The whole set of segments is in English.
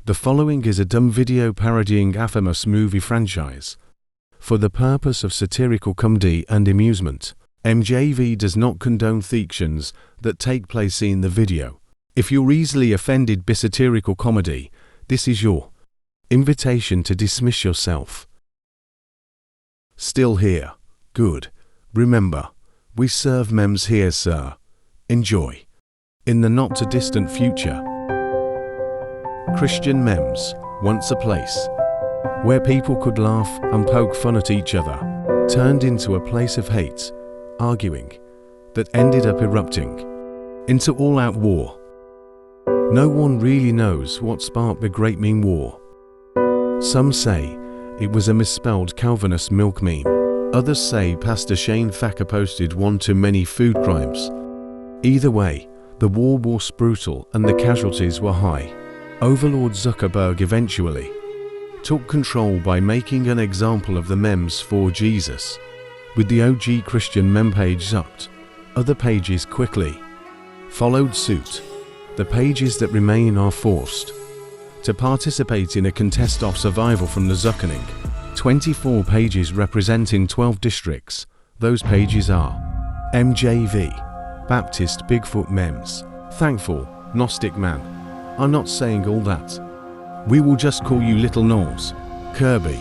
The following is a dumb video parodying a famous movie franchise. For the purpose of satirical comedy and amusement, MJV does not condone fictions that take place in the video. If you're easily offended by satirical comedy, this is your invitation to dismiss yourself. Still here? Good. Remember, we serve memes here, sir. Enjoy. In the not-too-distant future, Christian memes, once a place where people could laugh and poke fun at each other, turned into a place of hate, arguing, that ended up erupting into all-out war. No one really knows what sparked the Great Meme War. Some say it was a misspelled Calvinist milk meme. Others say Pastor Shane Thacker posted one too many food crimes. Either way, the war was brutal and the casualties were high. Overlord Zuckerberg eventually took control by making an example of the memes for Jesus. With the OG Christian meme page zucked, other pages quickly followed suit. The pages that remain are forced to participate in a contest of survival from the zuckening. 24 pages representing 12 districts. Those pages are MJV, Baptist Bigfoot Memes, Thankful, Gnostic Man. I'm not saying all that. We will just call you Little Knowles, Kirby,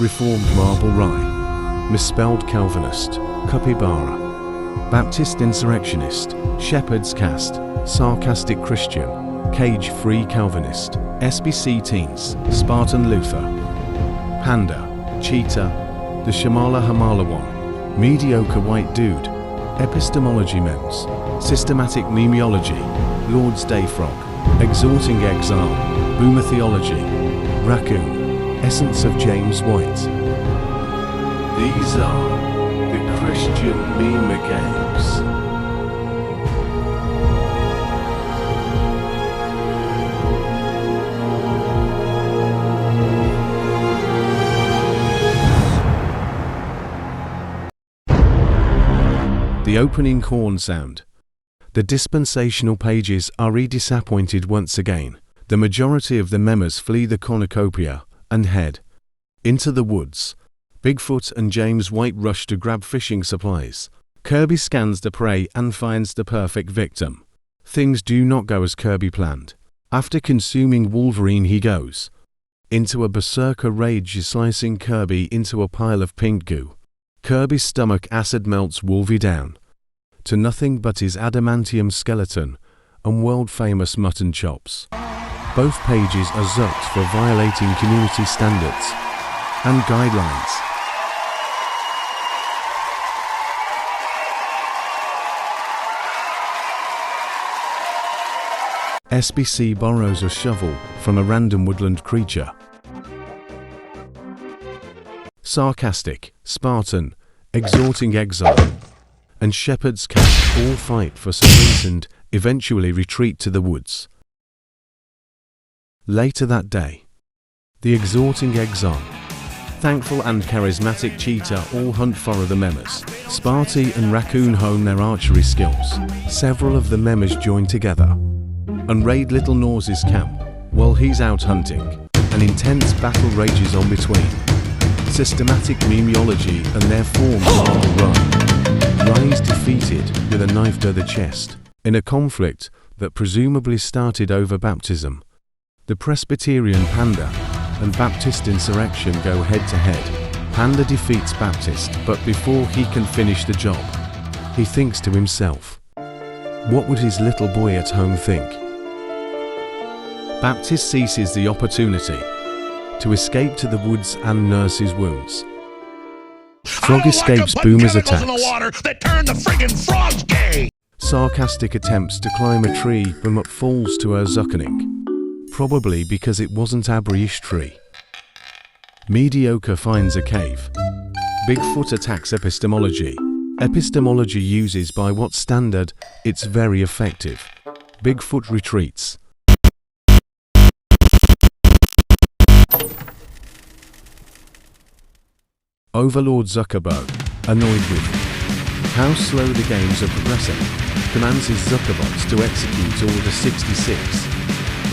Reformed Marble Rye, Misspelled Calvinist, Capybara, Baptist Insurrectionist, Shepherd's Cast, Sarcastic Christian, Cage-Free Calvinist, SBC Teens, Spartan Luther, Panda, Cheetah, the Shamala Hamala One, Mediocre White Dude, Epistemology Memes, Systematic Memeology, Lord's Day Frog, Exhorting Exile, Boomer Theology, Raccoon, Essence of James White. These are the Christian Meme Games. The opening horn sound. The dispensational pages are disappointed once again. The majority of the memes flee the cornucopia and head into the woods. Bigfoot and James White rush to grab fishing supplies. Kirby scans the prey and finds the perfect victim. Things do not go as Kirby planned. After consuming Wolverine, he goes into a berserker rage, slicing Kirby into a pile of pink goo. Kirby's stomach acid melts Wolvie down to nothing but his adamantium skeleton and world-famous mutton chops. Both pages are zucked for violating community standards and guidelines. SBC borrows a shovel from a random woodland creature. Sarcastic, Spartan, Exhorting Exile, and Shepherd's Cast all fight for some reason, eventually retreat to the woods. Later that day, the Exhorting Exile, Thankful and Charismatic Cheetah all hunt for the memes. Sparty and Raccoon hone their archery skills. Several of the memes join together and raid Little Knowles' camp while he's out hunting. An intense battle rages on between Systematic Memeology and their form Marble Rye. Rye is defeated with a knife to the chest in a conflict that presumably started over baptism. The Presbyterian Panda and Baptist Insurrection go head-to-head. Panda defeats Baptist, but before he can finish the job, he thinks to himself, what would his little boy at home think? Baptist seizes the opportunity to escape to the woods and nurse his wounds. Frog escapes Boomer's attacks. That turned the friggin' frogs gay. Sarcastic attempts to climb a tree but falls to her zuckening. Probably because it wasn't a British tree. Mediocre finds a cave. Bigfoot attacks Epistemology. Epistemology uses by what standard? It's very effective. Bigfoot retreats. Overlord Zuckerberg, annoyed with how slow the games are progressing, commands his Zuckerbots to execute Order 66.